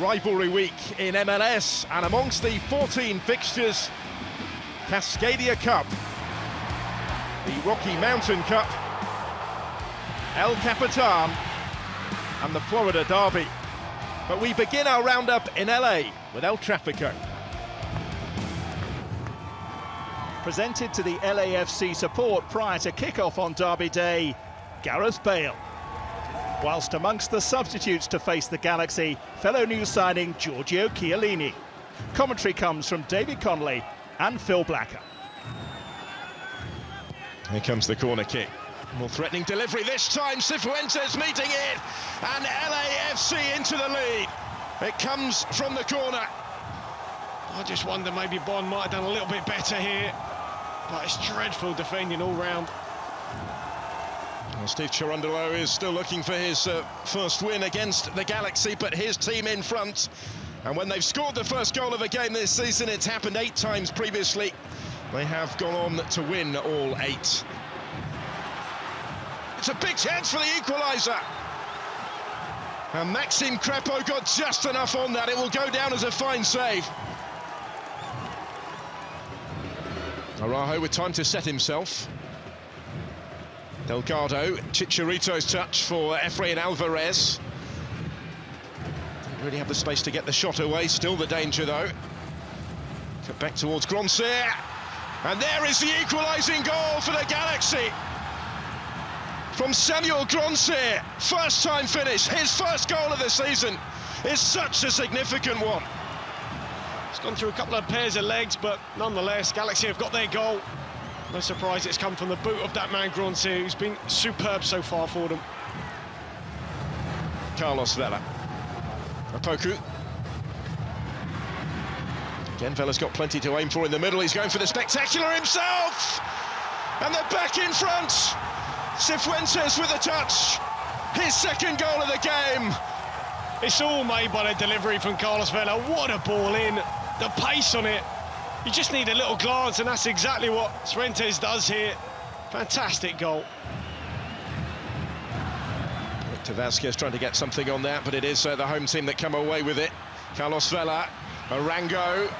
rivalry week in MLS, and amongst the 14 fixtures, Cascadia Cup, the Rocky Mountain Cup, El Capitan and the Florida Derby. But we begin our roundup in LA with El Trafico. Presented to the LAFC support prior to kick-off on Derby Day, Gareth Bale. Whilst amongst the substitutes to face the Galaxy, fellow new signing Giorgio Chiellini. Commentary comes from David Connolly and Phil Blacker. Here comes the corner kick. More threatening delivery this time, Cifuentes meeting it, and LAFC into the lead. It comes from the corner. I just wonder maybe Bond might have done a little bit better here, but it's dreadful defending all round. Well, Steve Cherundolo is still looking for his first win against the Galaxy, but his team in front. And when they've scored the first goal of a game this season, it's happened 8 times previously. They have gone on to win all 8. It's a big chance for the equaliser. And Maxime Crepeau got just enough on that. It will go down as a fine save. Araujo with time to set himself. Delgado, Chicharito's touch for Efrain Alvarez. Didn't really have the space to get the shot away, still the danger though. Cut back towards Gronsier. And there is the equalising goal for the Galaxy. From Samuel Gronsier, first time finish, his first goal of the season is such a significant one. It's gone through a couple of pairs of legs, but nonetheless, Galaxy have got their goal. No surprise it's come from the boot of that man Gronsier, who's been superb so far for them. Carlos Vela. Apoku. Again, Vela's got plenty to aim for in the middle. He's going for the spectacular himself! And they're back in front! Cifuentes with a touch. His second goal of the game. It's all made by the delivery from Carlos Vela. What a ball in. The pace on it. You just need a little glance, and that's exactly what Cifuentes does here. Fantastic goal. Hector Vazquez trying to get something on that, but it is the home team that come away with it. Carlos Vela, Arango.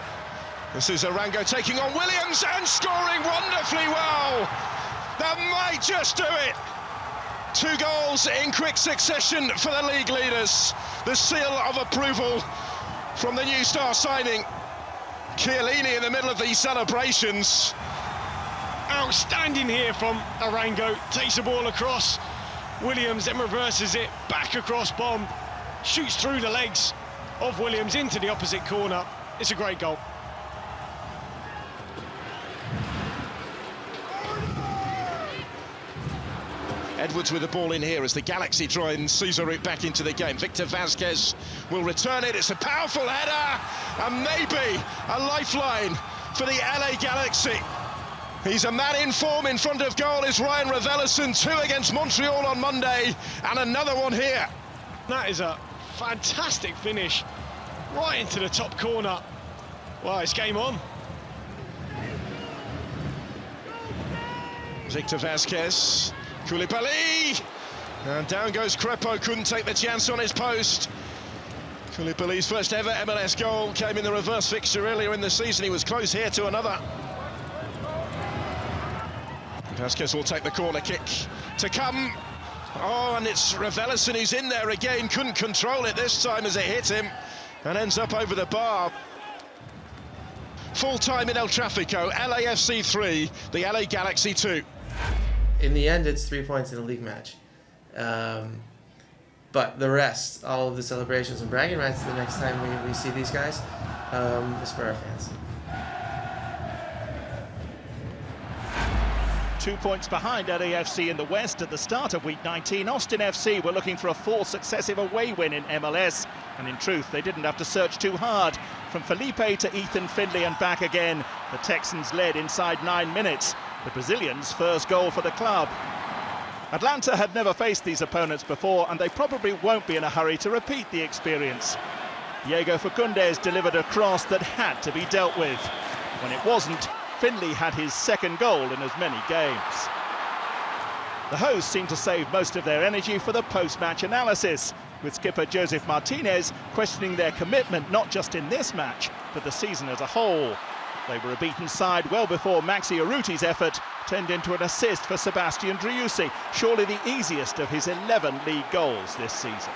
This is Arango taking on Williams and scoring wonderfully well. That might just do it. 2 goals in quick succession for the league leaders. The seal of approval from the new star signing. Chiellini in the middle of these celebrations. Outstanding here from Arango. Takes the ball across. Williams then reverses it back across Bond. Shoots through the legs of Williams into the opposite corner. It's a great goal. Edwards with the ball in here as the Galaxy try and seize a route back into the game. Victor Vazquez will return it. It's a powerful header and maybe a lifeline for the LA Galaxy. He's a man in form. In front of goal is Ryan Raveloson, 2 against Montreal on Monday, and another one here. That is a fantastic finish, right into the top corner. Well, it's game on. Victor Vazquez. Koulibaly, and down goes Crepeau, couldn't take the chance on his post. Koulibaly's first ever MLS goal came in the reverse fixture earlier in the season. He was close here to another. Vazquez will take the corner kick to come. Oh, and it's Raveloson who's in there again, couldn't control it this time as it hit him and ends up over the bar. Full time in El Trafico, LAFC 3, the LA Galaxy 2. In the end, it's 3 points in a league match. But the rest, all of the celebrations and bragging rights the next time we see these guys, is for our fans. 2 points behind LAFC in the West at the start of Week 19. Austin FC were looking for a 4th successive away win in MLS. And in truth, they didn't have to search too hard. From Felipe to Ethan Findlay and back again, the Texans led inside 9 minutes. The Brazilians' first goal for the club. Atlanta had never faced these opponents before, and they probably won't be in a hurry to repeat the experience. Diego Facundes delivered a cross that had to be dealt with. When it wasn't, Findlay had his second goal in as many games. The hosts seemed to save most of their energy for the post-match analysis. with skipper Joseph Martinez questioning their commitment not just in this match, but the season as a whole. They were a beaten side well before Maxi Urruti's effort turned into an assist for Sebastian Driussi, surely the easiest of his 11 league goals this season.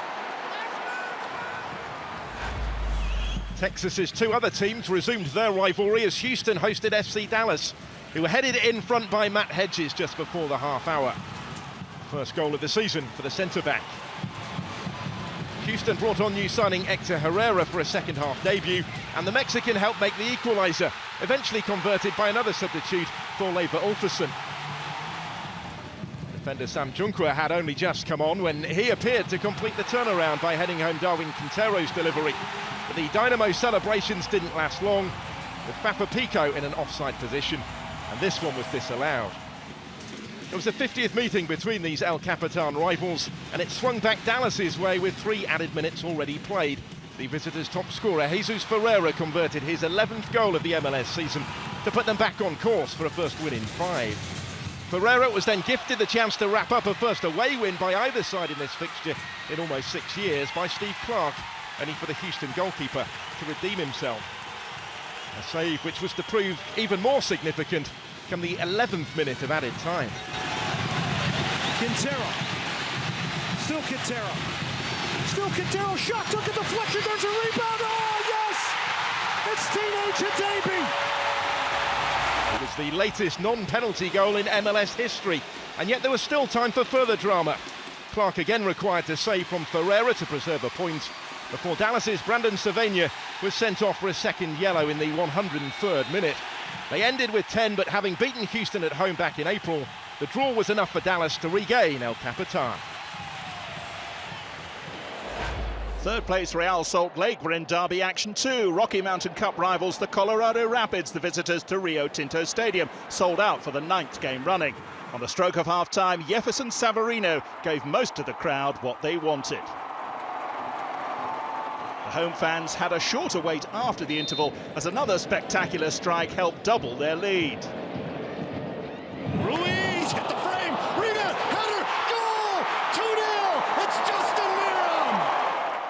Texas's two other teams resumed their rivalry as Houston hosted FC Dallas, who were headed in front by Matt Hedges just before the half hour. First goal of the season for the centre-back. Houston brought on new signing Hector Herrera for a second-half debut, and the Mexican helped make the equaliser, eventually converted by another substitute, Thorleifur Ulfarsson. Defender Sam Junqua had only just come on when he appeared to complete the turnaround by heading home Darwin Quintero's delivery. But the Dynamo celebrations didn't last long, with Fafa Pico in an offside position, and this one was disallowed. It was the 50th meeting between these El Capitan rivals, and it swung back Dallas's way with 3 added minutes already played. The visitors' top scorer, Jesus Ferreira, converted his 11th goal of the MLS season to put them back on course for a first win in 5. Ferreira was then gifted the chance to wrap up a first away win by either side in this fixture in almost 6 years by Steve Clark, only for the Houston goalkeeper to redeem himself. A save which was to prove even more significant come the 11th minute of added time. Quintero. Still Quintero. Still Quintero. Shot took a deflection. There's a rebound. Oh, yes! It's teenage Hadebe. It was the latest non-penalty goal in MLS history, and yet there was still time for further drama. Clark again required to save from Ferreira to preserve a point before Dallas's Brandon Cervena was sent off for a second yellow in the 103rd minute. They ended with 10, but having beaten Houston at home back in April, the draw was enough for Dallas to regain El Capitan. Third place Real Salt Lake were in derby action too. Rocky Mountain Cup rivals the Colorado Rapids, the visitors to Rio Tinto Stadium, sold out for the 9th game running. On the stroke of half-time, Jefferson Savarino gave most of the crowd what they wanted. The home fans had a shorter wait after the interval as another spectacular strike helped double their lead. Ruiz hit the frame. Rebound. Header. Goal. 2-0. It's Justin Meram.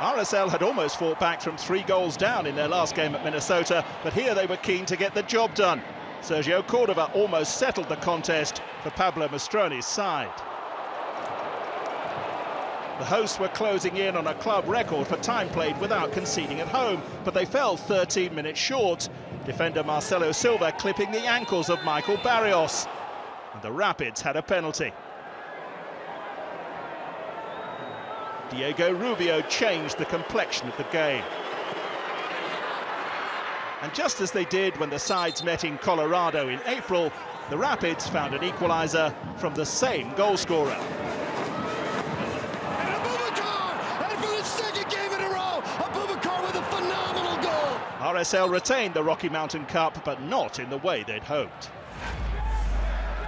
RSL had almost fought back from 3 goals down in their last game at Minnesota, but here they were keen to get the job done. Sergio Cordova almost settled the contest for Pablo Mastroni's side. The hosts were closing in on a club record for time played without conceding at home, but they fell 13 minutes short. Defender Marcelo Silva clipping the ankles of Michael Barrios. And the Rapids had a penalty. Diego Rubio changed the complexion of the game. And just as they did when the sides met in Colorado in April, the Rapids found an equaliser from the same goalscorer. RSL retained the Rocky Mountain Cup, but not in the way they'd hoped.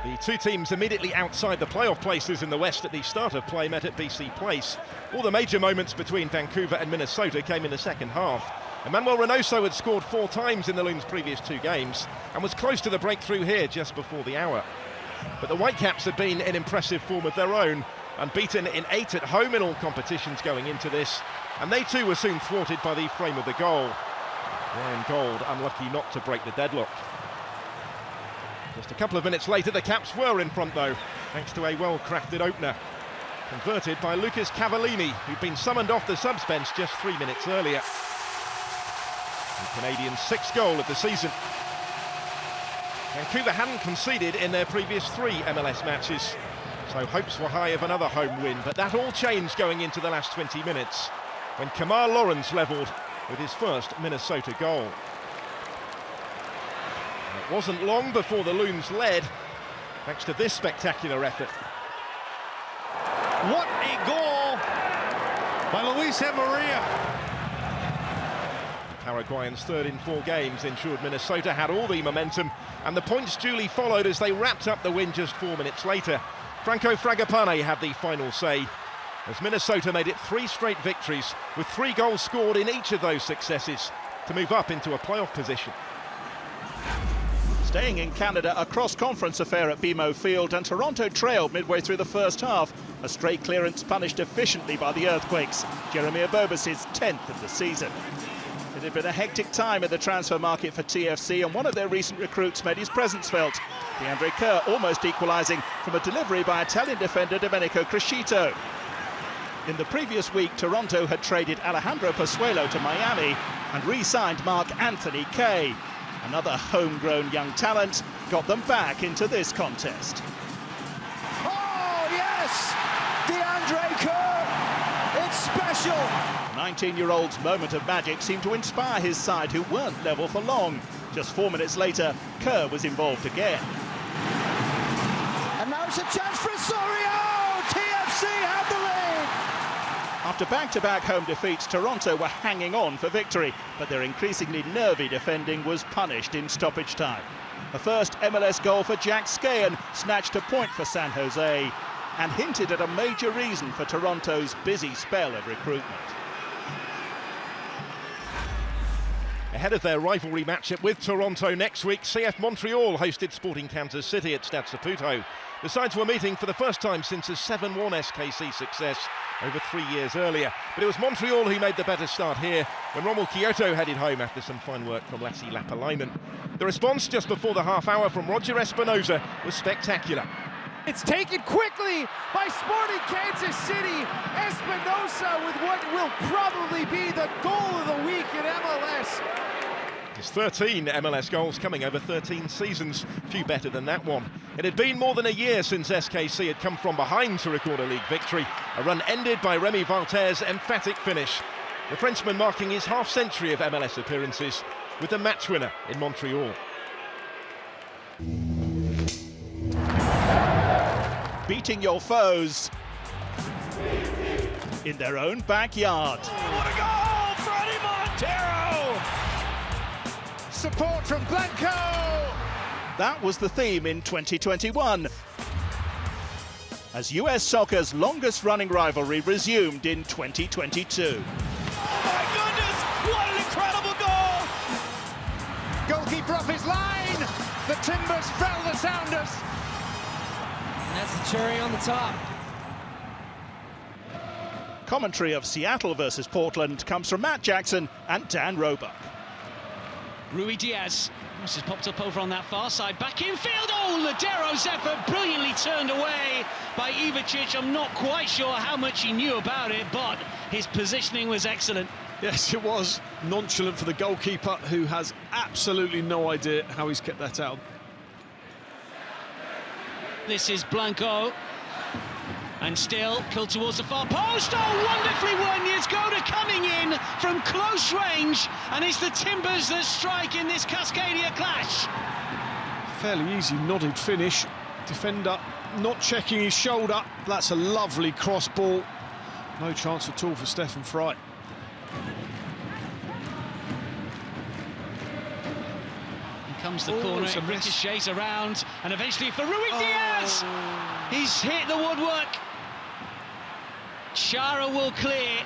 The two teams immediately outside the playoff places in the West at the start of play met at BC Place. All the major moments between Vancouver and Minnesota came in the second half. Emmanuel Reynoso had scored 4 times in the Loons' previous 2 games and was close to the breakthrough here just before the hour. But the Whitecaps had been in impressive form of their own, unbeaten in 8 at home in all competitions going into this, and they too were soon thwarted by the frame of the goal. Ryan Gold unlucky not to break the deadlock. Just a couple of minutes later, the Caps were in front though, thanks to a well-crafted opener. Converted by Lucas Cavallini, who'd been summoned off the subs bench just 3 minutes earlier. The Canadians' 6th goal of the season. Vancouver hadn't conceded in their previous 3 MLS matches, so hopes were high of another home win, but that all changed going into the last 20 minutes, when Kamar Lawrence levelled with his first Minnesota goal. And it wasn't long before the Loons led, thanks to this spectacular effort. What a goal by Luis Herrera. The Paraguayans' 3rd in 4 games ensured Minnesota had all the momentum, and the points duly followed as they wrapped up the win just 4 minutes later. Franco Fragapane had the final say, as Minnesota made it 3 straight victories, with 3 goals scored in each of those successes, to move up into a playoff position. Staying in Canada, a cross-conference affair at BMO Field, and Toronto trailed midway through the first half. A straight clearance punished efficiently by the Earthquakes. Jeremy Abobas' 10th of the season. It had been a hectic time in the transfer market for TFC, and one of their recent recruits made his presence felt. Deandre Kerr almost equalising from a delivery by Italian defender Domenico Crescito. In the previous week, Toronto had traded Alejandro Pozuelo to Miami and re-signed Mark Anthony Kaye. Another homegrown young talent got them back into this contest. Oh, yes! Deandre Kerr! It's special! The 19-year-old's moment of magic seemed to inspire his side, who weren't level for long. Just 4 minutes later, Kerr was involved again. And now it's a chance for Osorio! TFC have the lead! After back-to-back home defeats, Toronto were hanging on for victory, but their increasingly nervy defending was punished in stoppage time. The first MLS goal for Jack Scahan snatched a point for San Jose and hinted at a major reason for Toronto's busy spell of recruitment. Ahead of their rivalry matchup with Toronto next week, CF Montreal hosted Sporting Kansas City at Stade Saputo. The sides were meeting for the first time since a 7-1 SKC success over 3 years earlier. But it was Montreal who made the better start here when Rommel Kyoto headed home after some fine work from Lassi Lapalainen. The response just before the half hour from Roger Espinoza was spectacular. It's taken quickly by Sporting Kansas City. Espinosa with what will probably be the goal of the week in MLS. His 13 MLS goals coming over 13 seasons, few better than that one. It had been more than a year since SKC had come from behind to record a league victory, a run ended by Remy Walter's emphatic finish. The Frenchman marking his half-century of MLS appearances with the match winner in Montreal. Beating your foes in their own backyard. What a goal for Eddie Montero! Support from Blanco! That was the theme in 2021, as US soccer's longest-running rivalry resumed in 2022. Oh my goodness! What an incredible goal! Goalkeeper off his line! The Timbers fell the Sounders! And that's the cherry on the top. Commentary of Seattle versus Portland comes from Matt Jackson and Dan Roebuck. Rui Diaz, this has popped up over on that far side, back infield. Oh, Ladero's effort brilliantly turned away by Ivicic. I'm not quite sure how much he knew about it, but his positioning was excellent. Yes, it was nonchalant for the goalkeeper, who has absolutely no idea how he's kept that out. This is Blanco, and still killed towards the far post. Oh, wonderfully won. Yezgoda coming in from close range, and it's the Timbers that strike in this Cascadia clash. Fairly easy nodded finish. Defender not checking his shoulder. That's a lovely cross ball. No chance at all for Stefan Frey. Comes the corner, it ricochets around, and eventually for Rui Diaz! He's hit the woodwork. Chara will clear.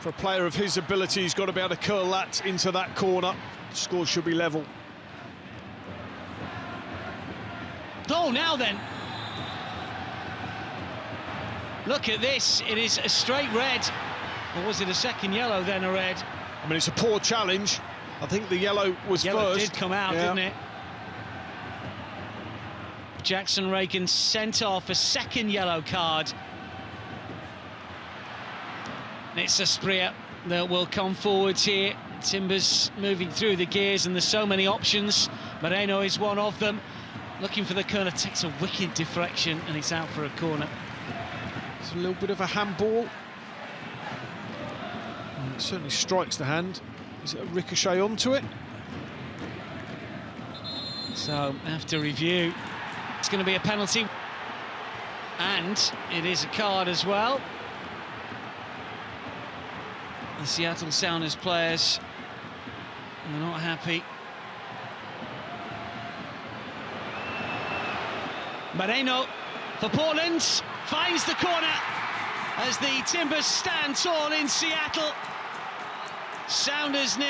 For a player of his ability, he's got to be able to curl that into that corner. The score should be level. Oh, now then. Look at this, it is a straight red. Or was it a second yellow, then a red? I mean, it's a poor challenge. I think the yellow was Yellow first. did come out, didn't it? Jackson Reagan sent off a second yellow card. It's Asprilla that will come forwards here. Timbers moving through the gears, and there's so many options. Moreno is one of them. Looking for the corner, takes a wicked deflection, and it's out for a corner. It's a little bit of a handball. It certainly strikes the hand. Is it a ricochet onto it? So, after review, it's going to be a penalty. And it is a card as well. The Seattle Sounders players are not happy. Moreno for Portland finds the corner as the Timbers stand tall in Seattle. Sounders 0,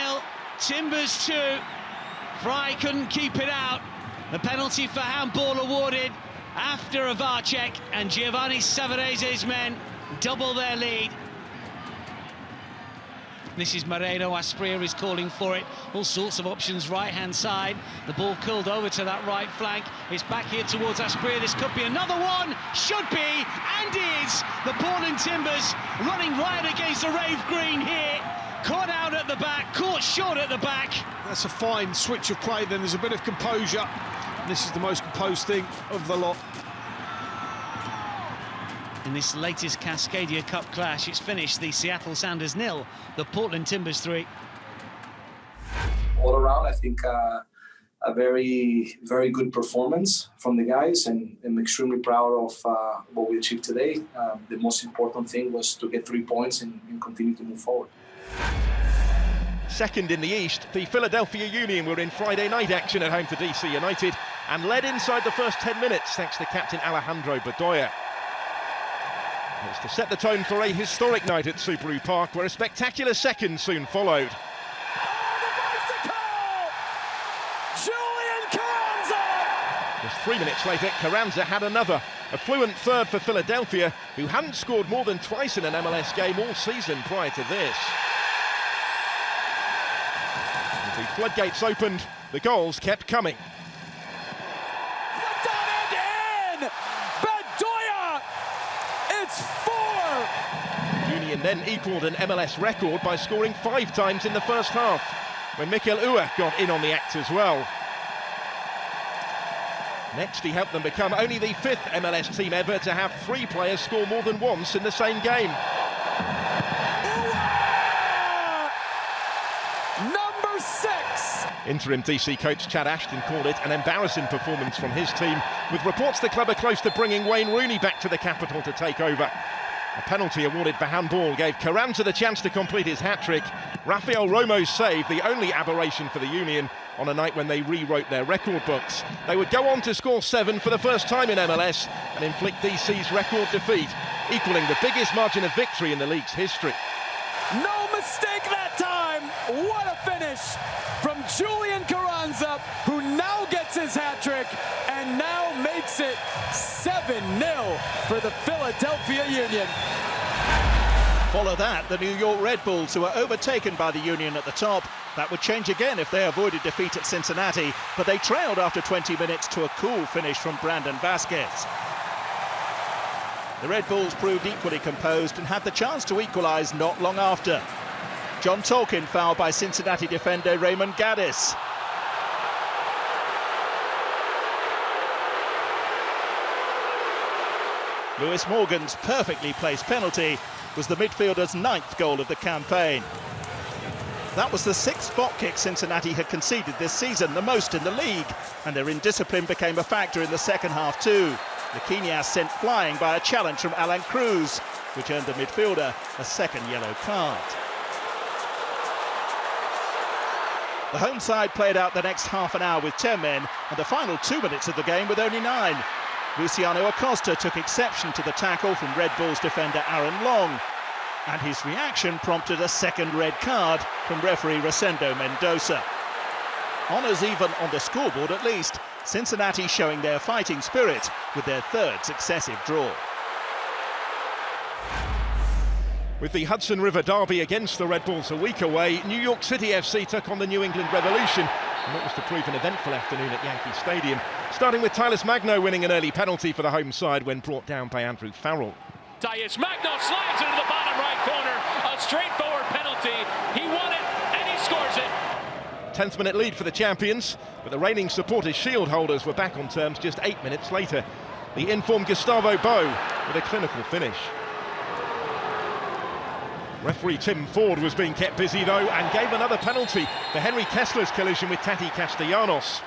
Timbers 2. Fry couldn't keep it out. The penalty for handball awarded after Avacek, and Giovanni Savarese's men double their lead. This is Moreno. Asprilla is calling for it. All sorts of options right-hand side. The ball curled over to that right flank. It's back here towards Asprilla. This could be another one. Should be, and is. The Portland Timbers running right against the Rave Green here. Caught out at the back, caught short at the back. That's a fine switch of play. Then there's a bit of composure. This is the most composed thing of the lot. In this latest Cascadia Cup clash, it's finished the Seattle Sounders 0, the Portland Timbers 3. All around, I think a very, very good performance from the guys, and I'm extremely proud of what we achieved today. The most important thing was to get 3 points and continue to move forward. Second in the East, the Philadelphia Union were in Friday night action at home to DC United and led inside the first 10 minutes thanks to captain Alejandro Bedoya. It's to set the tone for a historic night at Subaru Park, where a spectacular second soon followed. Julian Carranza! Just 3 minutes later, Carranza had another. A fluent third for Philadelphia, who hadn't scored more than twice in an MLS game all season prior to this. As the floodgates opened, the goals kept coming. It's 4! Union then equalled an MLS record by scoring 5 times in the first half, when Mikel Uwe got in on the act as well. Next, he helped them become only the 5th MLS team ever to have 3 players score more than once in the same game. Number 6! Interim DC coach Chad Ashton called it an embarrassing performance from his team, with reports the club are close to bringing Wayne Rooney back to the capital to take over. A penalty awarded for handball gave Carranza the chance to complete his hat-trick. Rafael Romo's save, the only aberration for the Union, on a night when they rewrote their record books. They would go on to score 7 for the first time in MLS and inflict DC's record defeat, equalling the biggest margin of victory in the league's history. No mistake that time! What a finish from Julian Carranza, who now gets his hat-trick and now makes it 7-0 for the Philadelphia Union. Follow that, the New York Red Bulls, who are overtaken by the Union at the top. That would change again if they avoided defeat at Cincinnati, but they trailed after 20 minutes to a cool finish from Brandon Vasquez. The Red Bulls proved equally composed and had the chance to equalise not long after. John Tolkien fouled by Cincinnati defender Raymond Gaddis. Lewis Morgan's perfectly placed penalty was the midfielder's 9th goal of the campaign. That was the 6th spot kick Cincinnati had conceded this season, the most in the league, and their indiscipline became a factor in the second half too. The Quinias sent flying by a challenge from Alan Cruz, which earned the midfielder a second yellow card. The home side played out the next half an hour with 10 men, and the final 2 minutes of the game with only 9. Luciano Acosta took exception to the tackle from Red Bulls defender Aaron Long, and his reaction prompted a second red card from referee Rosendo Mendoza. Honours even on the scoreboard at least, Cincinnati showing their fighting spirit with their 3rd successive draw. With the Hudson River Derby against the Red Bulls a week away, New York City FC took on the New England Revolution in what was to prove an eventful afternoon at Yankee Stadium, starting with Tylus Magno winning an early penalty for the home side when brought down by Andrew Farrell. Tylus Magno slides into the bottom right corner, a straightforward penalty. He won it and he scores it. 10th minute lead for the champions, but the reigning supporters shield holders were back on terms just 8 minutes later. The informed Gustavo Bo with a clinical finish. Referee Tim Ford was being kept busy though and gave another penalty for Henry Kessler's collision with Tati Castellanos,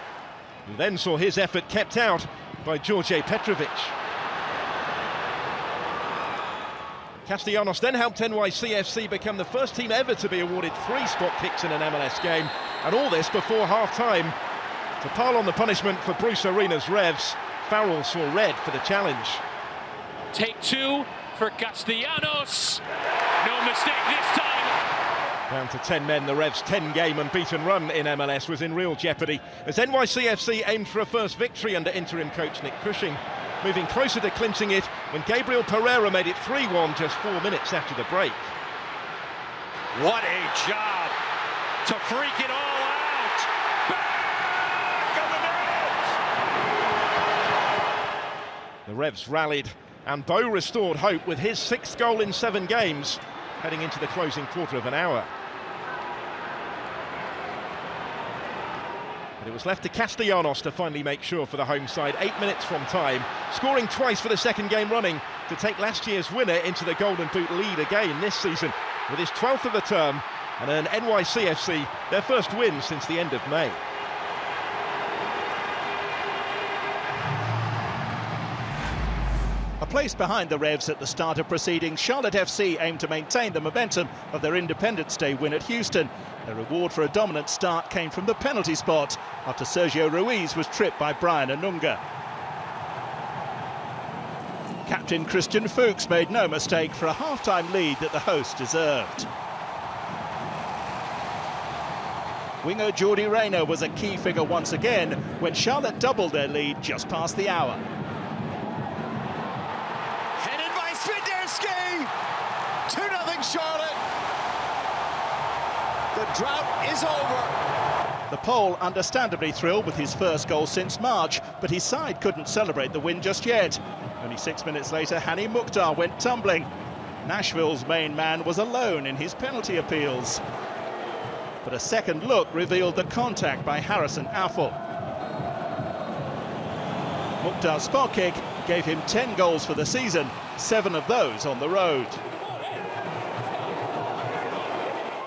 who then saw his effort kept out by George Petrovic. Castellanos then helped NYCFC become the first team ever to be awarded 3 spot kicks in an MLS game, and all this before half-time. To pile on the punishment for Bruce Arena's Revs, Farrell saw red for the challenge. Take 2 for Castellanos. No mistake this time. Down to 10 men, the Revs' 10-game unbeaten run in MLS was in real jeopardy as NYCFC aimed for a first victory under interim coach Nick Cushing, moving closer to clinching it when Gabriel Herrera made it 3-1 just 4 minutes after the break. What a job to freak it all out. Back of the net! The Revs rallied and Bo restored hope with his 6th goal in 7 games, heading into the closing quarter of an hour. But it was left to Castellanos to finally make sure for the home side 8 minutes from time, scoring twice for the 2nd game running to take last year's winner into the Golden Boot lead again this season with his 12th of the term and earn NYCFC their first win since the end of May. A place behind the Revs at the start of proceedings, Charlotte FC aimed to maintain the momentum of their Independence Day win at Houston. Their reward for a dominant start came from the penalty spot after Sergio Ruiz was tripped by Brian Anunga. Captain Christian Fuchs made no mistake for a half-time lead that the host deserved. Winger Jordi Reyna was a key figure once again when Charlotte doubled their lead just past the hour. 2-0 Charlotte. The drought is over. The Pole understandably thrilled with his first goal since March, but his side couldn't celebrate the win just yet. Only 6 minutes later, Hani Mukhtar went tumbling. Nashville's main man was alone in his penalty appeals. But a second look revealed the contact by Harrison Affle. Mukhtar's spot kick gave him 10 goals for the season, 7 of those on the road.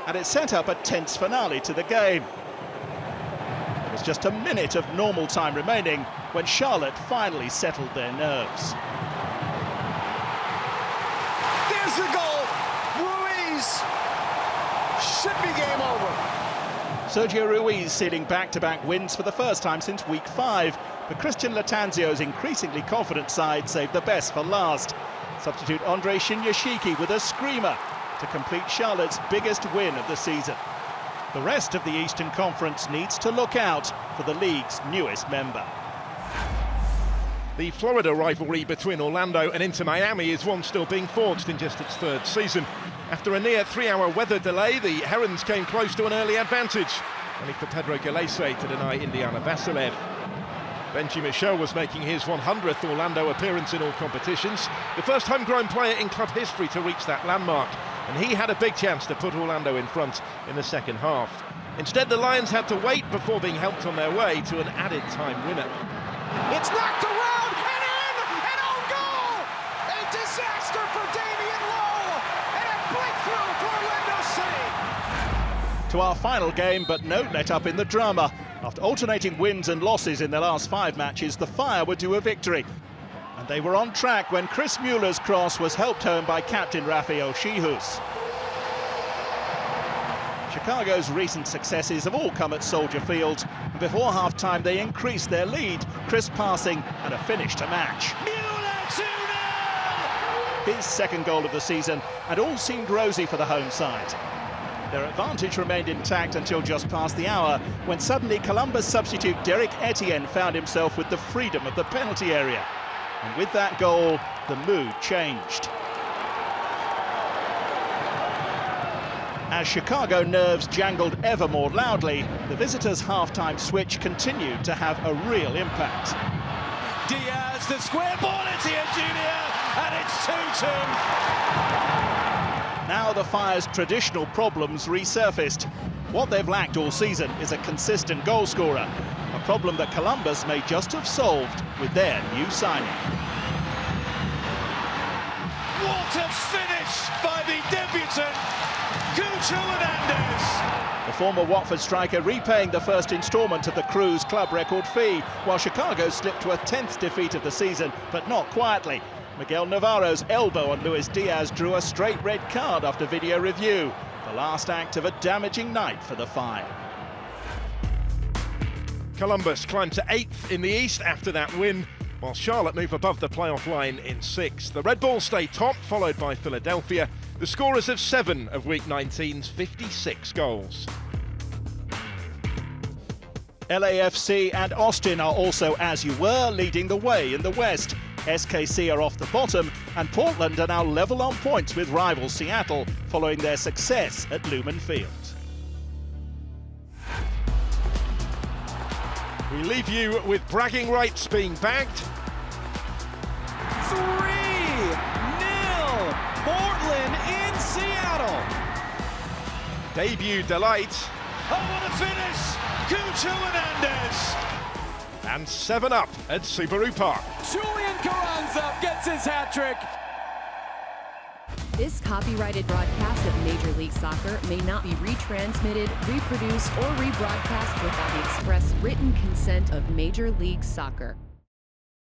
And it set up a tense finale to the game. There was just a minute of normal time remaining when Charlotte finally settled their nerves. There's the goal. Ruiz. Should be game over. Sergio Ruiz sealing back-to-back wins for the first time since week 5. But Christian Latanzio's increasingly confident side saved the best for last. Substitute Andre Shinyashiki with a screamer to complete Charlotte's biggest win of the season. The rest of the Eastern Conference needs to look out for the league's newest member. The Florida rivalry between Orlando and Inter Miami is one still being forged in just its 3rd season. After a near 3-hour weather delay, the Herons came close to an early advantage, only for Pedro Galese to deny Indiana Vasilev. Benji Michel was making his 100th Orlando appearance in all competitions, the first homegrown player in club history to reach that landmark, and he had a big chance to put Orlando in front in the second half. Instead, the Lions had to wait before being helped on their way to an added time winner. It's knocked around and in! An own goal! A disaster for Damian Lowe! And a breakthrough for Orlando City! To our final game, but no let-up in the drama. After alternating wins and losses in their last 5 matches, the Fire were due a victory. And they were on track when Chris Mueller's cross was helped home by captain Rafael Shihus. Chicago's recent successes have all come at Soldier Field. Before half-time, they increased their lead, crisp passing and a finish to match. Mueller 2-0! His 2nd goal of the season, and all seemed rosy for the home side. Their advantage remained intact until just past the hour, when suddenly Columbus substitute Derek Etienne found himself with the freedom of the penalty area. And with that goal, the mood changed. As Chicago nerves jangled ever more loudly, the visitors' half-time switch continued to have a real impact. Diaz, the square ball, it's here, Junior, and it's 2-2. Now the Fire's traditional problems resurfaced. What they've lacked all season is a consistent goal scorer, a problem that Columbus may just have solved with their new signing. What a finish by the debutant, Cucho Hernandez. The former Watford striker repaying the first instalment of the Crew's club record fee, while Chicago slipped to a 10th defeat of the season, but not quietly. Miguel Navarro's elbow on Luis Diaz drew a straight red card after video review, the last act of a damaging night for the Fire. Columbus climbed to 8th in the East after that win, while Charlotte move above the playoff line in 6th. The Red Bulls stay top, followed by Philadelphia. the scorers of 7 of Week 19's 56 goals. LAFC and Austin are also as you were, leading the way in the West. SKC are off the bottom, and Portland are now level on points with rival Seattle following their success at Lumen Field. We leave you with bragging rights being bagged. 3-0 Portland in Seattle. Debut delight. Oh, what a finish! Cucho Hernandez. And 7-up at Subaru Park. Julian Carranza gets his hat trick. This copyrighted broadcast of Major League Soccer may not be retransmitted, reproduced, or rebroadcast without the express written consent of Major League Soccer.